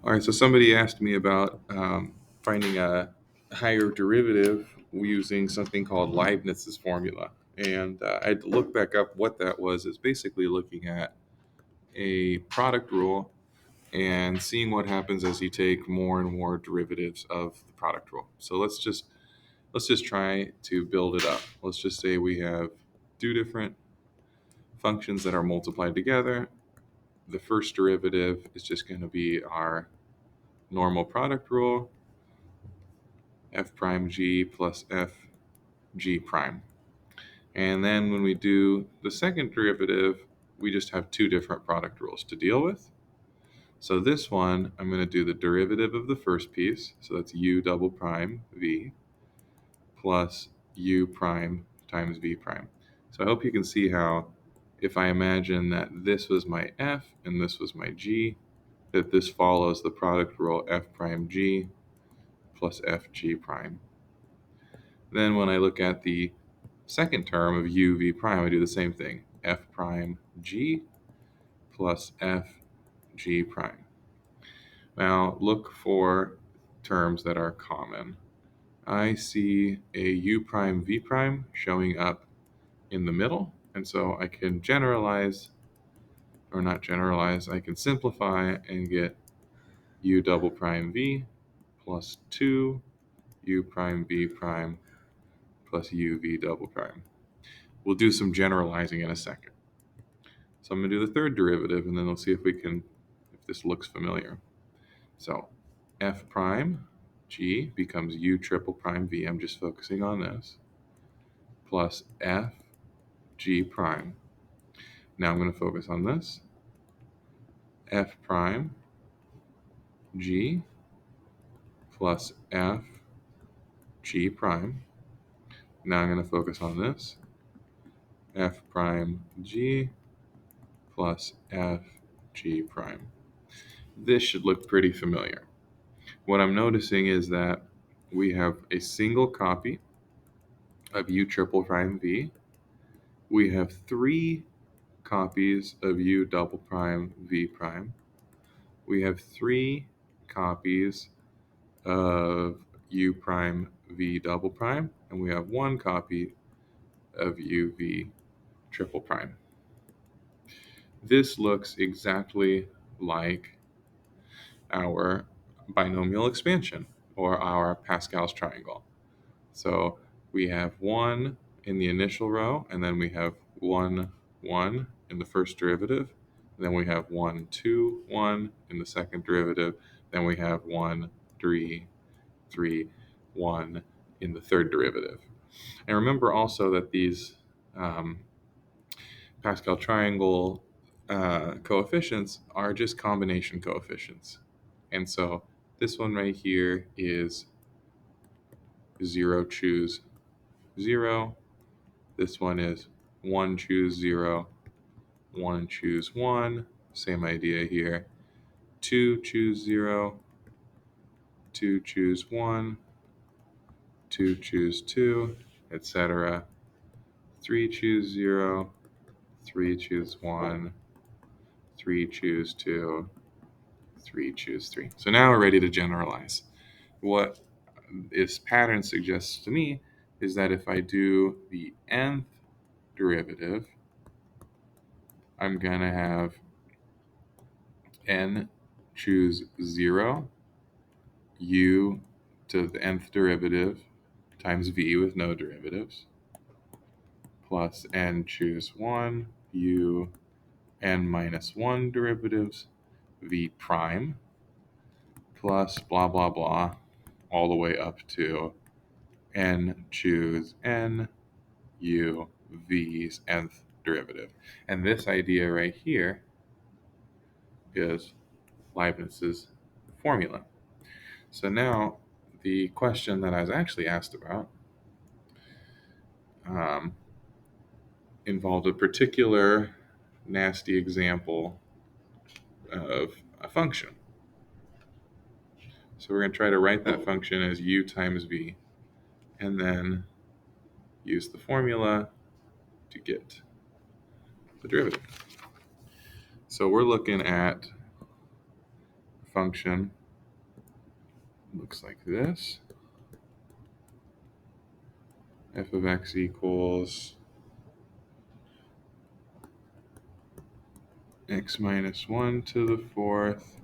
All right, so somebody asked me about finding a higher derivative using something called Leibniz's formula. And I had to look back up what that was. It's basically looking at a product rule and seeing what happens as you take more and more derivatives of the product rule. So let's just try to build it up. Let's just say we have two different functions that are multiplied together. The first derivative is just going to be our normal product rule, f prime g plus f g prime. And then when we do the second derivative, we just have two different product rules to deal with. So this one, I'm going to do the derivative of the first piece. So that's u double prime v plus u prime times v prime. So I hope you can see how if I imagine that this was my f and this was my g, that this follows the product rule f prime g plus f g prime. Then when I look at the second term of u v prime, I do the same thing. F prime g plus f g prime. Now look for terms that are common. I see a u prime v prime showing up in the middle, and so I can generalize, or not generalize, I can simplify and get u double prime v plus 2 u prime v prime plus u v double prime. We'll do some generalizing in a second. So I'm going to do the third derivative, and then we'll see if this looks familiar. So f prime g becomes u triple prime v. I'm just focusing on this. Plus f g prime. Now I'm going to focus on this. F prime g plus f g prime. Now I'm going to focus on this. F prime g plus f g prime. This should look pretty familiar. What I'm noticing is that we have a single copy of u triple prime v. We have three copies of u double prime v prime. We have three copies of u prime v double prime, and we have one copy of u v triple prime. This looks exactly like our binomial expansion or our Pascal's triangle. So we have 1 in the initial row, and then we have 1, 1 in the first derivative. Then we have 1, 2, 1 in the second derivative. Then we have 1, 3, 3, 1 in the third derivative. And remember also that these Pascal triangle coefficients are just combination coefficients. And so this one right here is 0, choose 0. This one is 1, choose 0, 1, choose 1. Same idea here. 2, choose 0, 2, choose 1, 2, choose 2, etc. 3, choose 0, 3, choose 1, 3, choose 2, 3, choose 3. So now we're ready to generalize. What this pattern suggests to me is that if I do the nth derivative, I'm going to have n choose 0, u to the nth derivative times v with no derivatives, plus n choose 1, u n minus 1 derivatives, v prime, plus blah, blah, blah, all the way up to n choose n, u, v's nth derivative. And this idea right here is Leibniz's formula. So now the question that I was actually asked about involved a particular nasty example of a function. So we're going to try to write that function as u times v, and then use the formula to get the derivative. So we're looking at function looks like this. F of x equals x minus 1 to the fourth,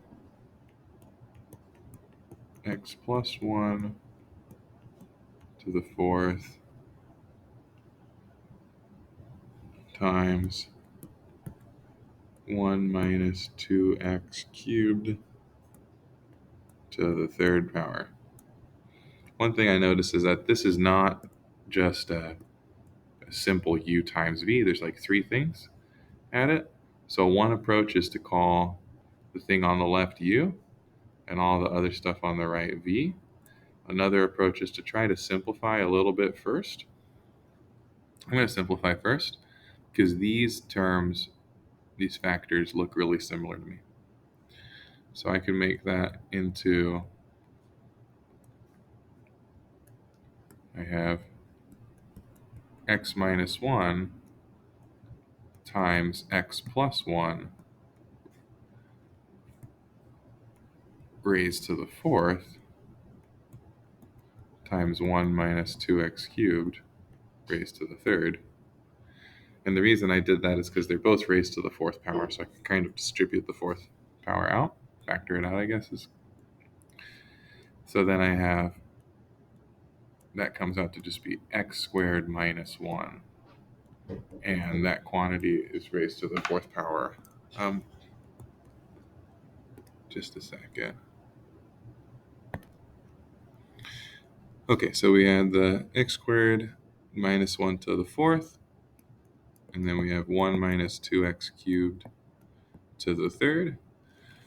x plus 1 to the fourth times 1 minus 2x cubed to the third power. One thing I noticed is that this is not just a simple u times v. There's like three things at it. So one approach is to call the thing on the left u and all the other stuff on the right v. Another approach is to try to simplify a little bit first. I'm going to simplify first because these terms, these factors look really similar to me. So I can make that into, I have x minus 1 times x plus 1 raised to the fourth times 1 minus 2x cubed raised to the third. And the reason I did that is because they're both raised to the fourth power, so I can kind of distribute the fourth power out, factor it out, I guess. So then I have, that comes out to just be x squared minus 1. And that quantity is raised to the fourth power. Just a second. Okay, so we had the x squared minus 1 to the fourth, and then we have 1 minus 2x cubed to the third.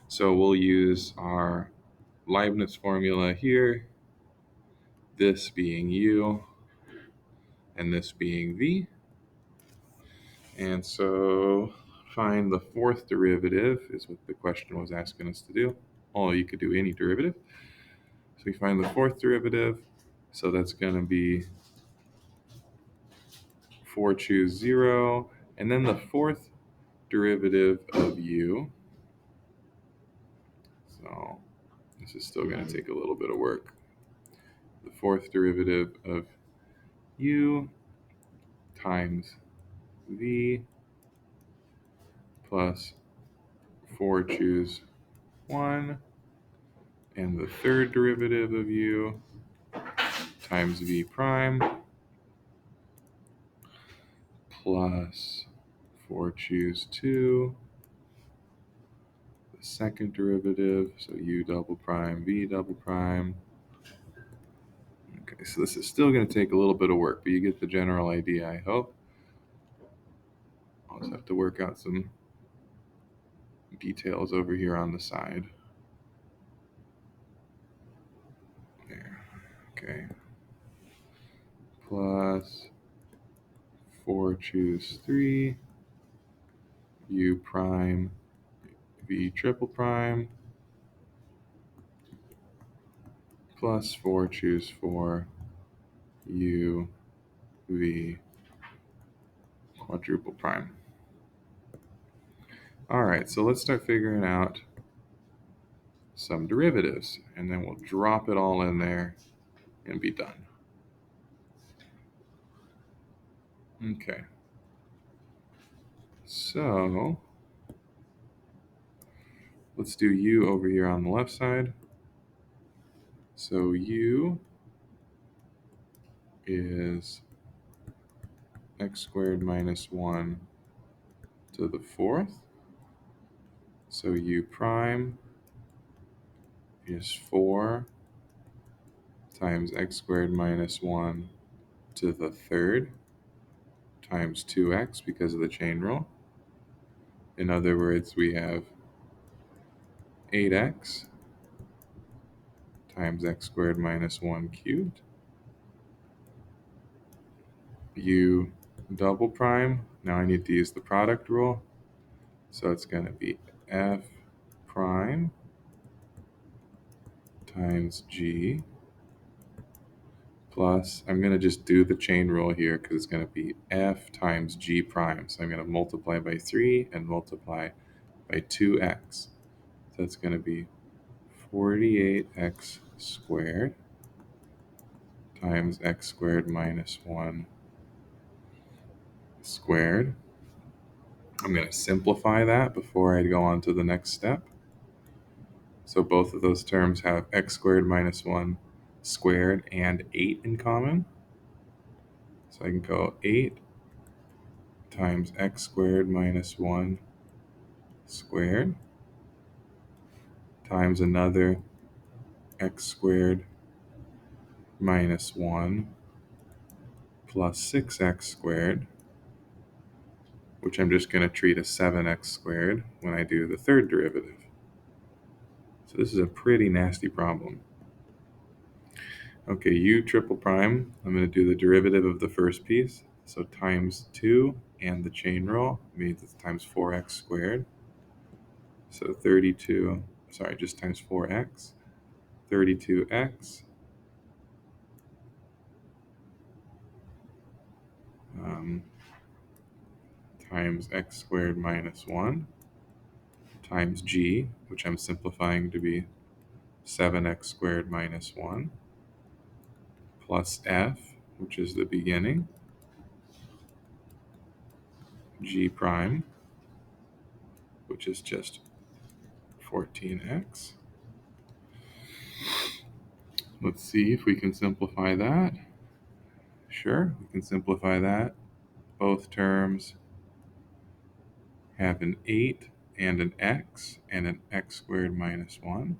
So we'll use our Leibniz formula here, this being u and this being v. And so find the fourth derivative is what the question was asking us to do. Oh, you could do any derivative. So we find the fourth derivative. So that's going to be 4 choose 0. And then the fourth derivative of u. So this is still going to take a little bit of work. The fourth derivative of u times v plus 4 choose 1. And the third derivative of u times v prime plus 4 choose 2. The second derivative, so u double prime, v double prime. Okay, so this is still going to take a little bit of work, but you get the general idea, I hope. I'll just have to work out some details over here on the side. There, okay. Plus 4 choose 3, u prime, v triple prime, plus 4 choose 4, u, v quadruple prime. All right, so let's start figuring out some derivatives, and then we'll drop it all in there and be done. Okay. So let's do u over here on the left side. So u is x squared minus 1 to the fourth. So u prime is 4 times x squared minus 1 to the third times 2x because of the chain rule. In other words, we have 8x times x squared minus 1 cubed. U double prime, now I need to use the product rule. So it's going to be f prime times g plus, I'm going to just do the chain rule here because it's going to be f times g prime. So I'm going to multiply by 3 and multiply by 2x. So it's going to be 48x squared times x squared minus 1 squared. I'm going to simplify that before I go on to the next step. So both of those terms have x squared minus 1 squared and 8 in common. So I can go 8 times x squared minus 1 squared times another x squared minus 1 plus 6x squared, which I'm just going to treat as 7x squared when I do the third derivative. So this is a pretty nasty problem. Okay, u triple prime, I'm going to do the derivative of the first piece. So times 2 and the chain rule means it's times 4x squared. So just times 4x. 32x times x squared minus 1 times g, which I'm simplifying to be 7x squared minus 1, plus f, which is the beginning, g prime, which is just 14x. Let's see if we can simplify that. Sure, we can simplify that. Both terms have an 8 and an x squared minus 1.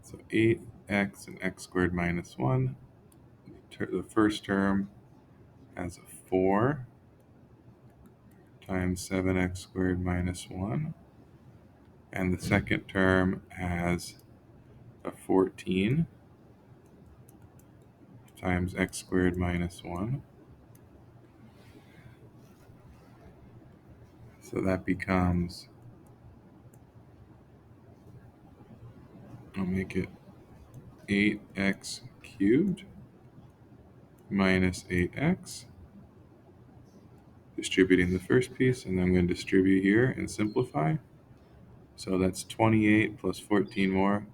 So 8x and x squared minus 1. The first term has a 4 times 7x squared minus 1. And the second term has a 14 times x squared minus 1. So that becomes, I'll make it 8x cubed minus 8x. Distributing the first piece, and then I'm going to distribute here and simplify. So that's 28 plus 14 more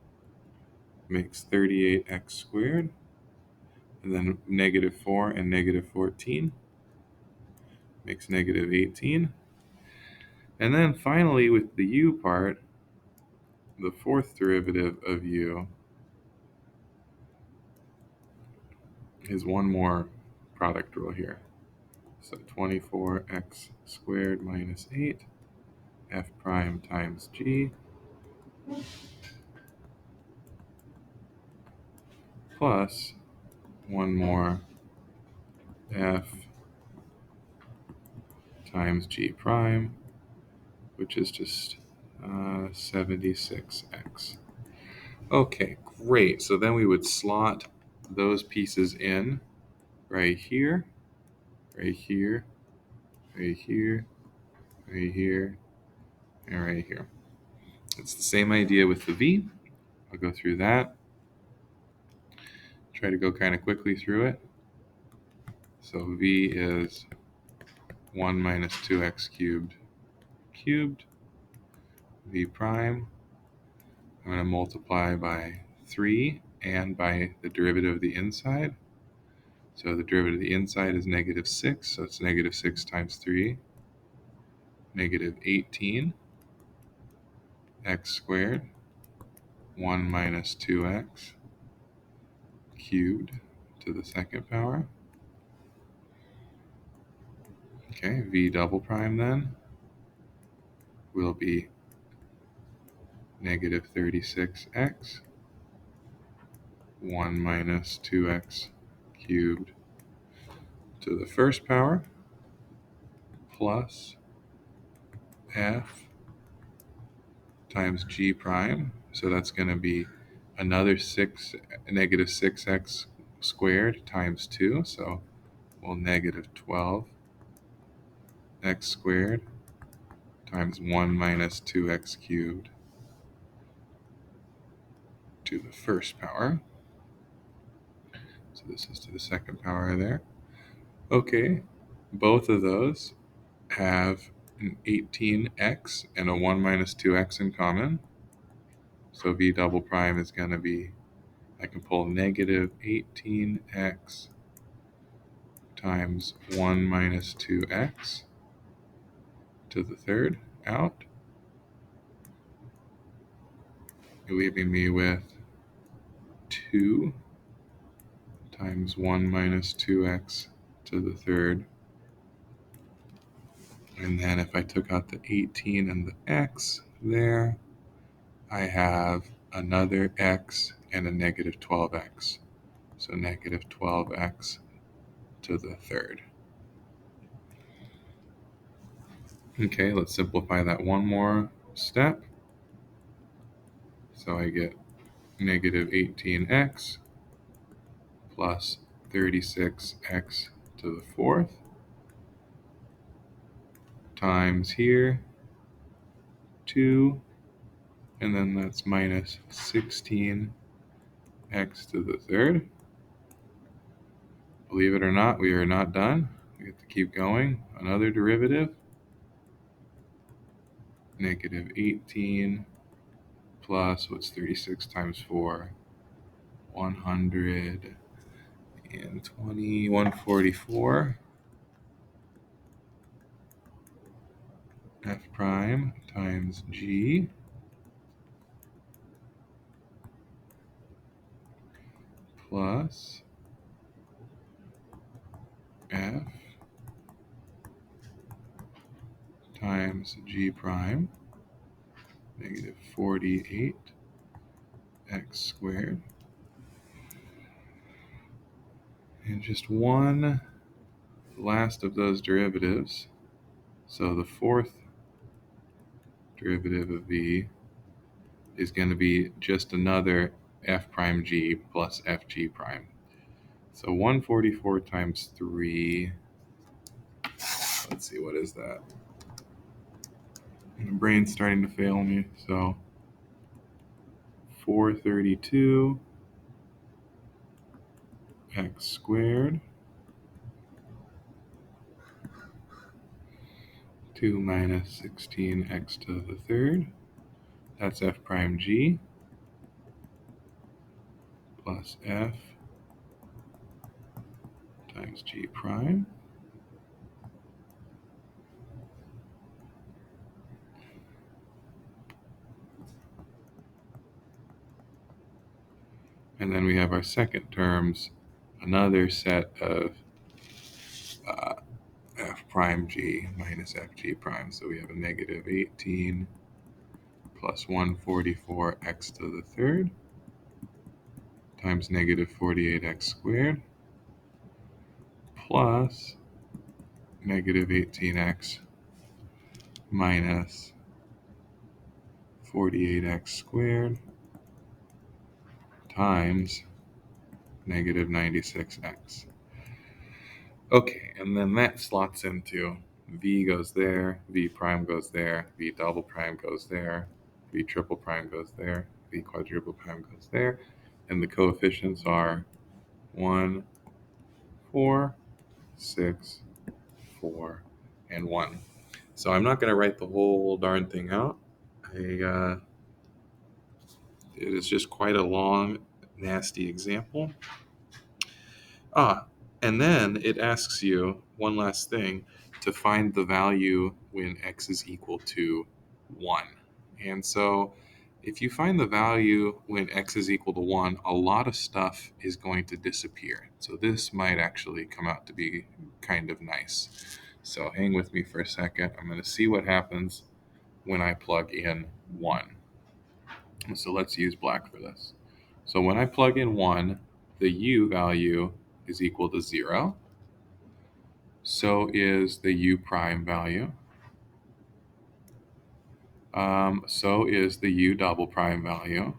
makes 38x squared. And then negative 4 and negative 14 makes negative 18. And then finally, with the u part, the fourth derivative of u is one more product rule here. So 24x squared minus 8 f prime times g plus one more f times g prime, which is just 76x. Okay, great. So then we would slot those pieces in right here, right here, right here, right here, and right here. It's the same idea with the v. I'll go through that. Try to go kind of quickly through it. So v is 1 minus 2x cubed. V prime, I'm going to multiply by 3 and by the derivative of the inside. So the derivative of the inside is negative 6, so it's negative 6 times 3, negative 18 x squared, 1 minus 2x cubed to the second power. Okay, v double prime then will be negative 36x, 1 minus 2x cubed to the first power, plus f times g prime. So that's going to be another negative 6x squared times 2. So we'll negative 12x squared times 1 minus 2x cubed to the first power. So this is to the second power there. Okay, Both of those have an 18x and a 1 minus 2x in common. So v double prime is going to be, I can pull negative 18x times 1 minus 2x to the third out, leaving me with 2 times 1 minus 2x to the third. And then if I took out the 18 and the x there, I have another x and a negative 12x. So negative 12x to the third. Okay, let's simplify that one more step. So I get negative 18x plus 36x to the fourth times here 2, and then that's minus 16x to the third. Believe it or not, we are not done. We have to keep going. Another derivative, negative 18 plus, what's 36 times 4? 120, 144 f prime times g plus f times g prime, negative 48x squared. And just one last of those derivatives. So the fourth derivative of v is going to be just another f prime g plus fg prime. So 144 times 3, let's see, what is that? My brain's starting to fail me. So 432 x squared, 2 minus 16x to the third. That's f prime g plus f times g prime. And then we have our second terms, another set of f prime g minus fg prime. So we have a negative 18 plus 144x to the third times negative 48x squared plus negative 18x minus 48x squared times negative 96x. Okay, and then that slots into v goes there, v prime goes there, v double prime goes there, v triple prime goes there, v quadruple prime goes there, and the coefficients are 1, 4, 6, 4, and 1. So I'm not going to write the whole darn thing out. It is just quite a long, nasty example. And then it asks you one last thing, to find the value when x is equal to 1. And so if you find the value when x is equal to 1, a lot of stuff is going to disappear. So this might actually come out to be kind of nice. So hang with me for a second. I'm going to see what happens when I plug in 1. So let's use black for this. So when I plug in 1, the u value is equal to 0. So is the u prime value. So is the u double prime value.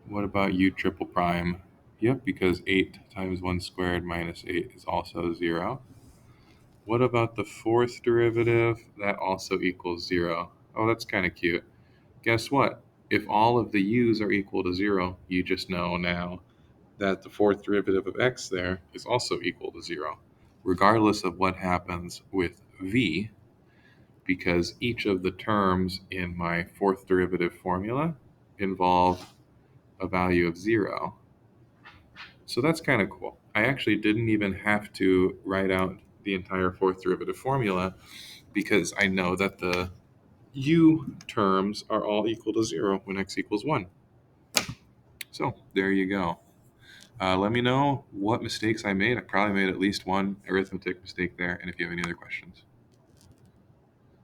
What about u triple prime? Yep, because 8 times 1 squared minus 8 is also 0. What about the fourth derivative? That also equals 0. Oh, that's kind of cute. Guess what? If all of the u's are equal to 0, you just know now that the fourth derivative of x there is also equal to 0. regardless of what happens with v, because each of the terms in my fourth derivative formula involve a value of 0. So that's kind of cool. I actually didn't even have to write out the entire fourth derivative formula because I know that the u terms are all equal to 0 when x equals 1. So there you go. Let me know what mistakes I made. I probably made at least one arithmetic mistake there, and if you have any other questions.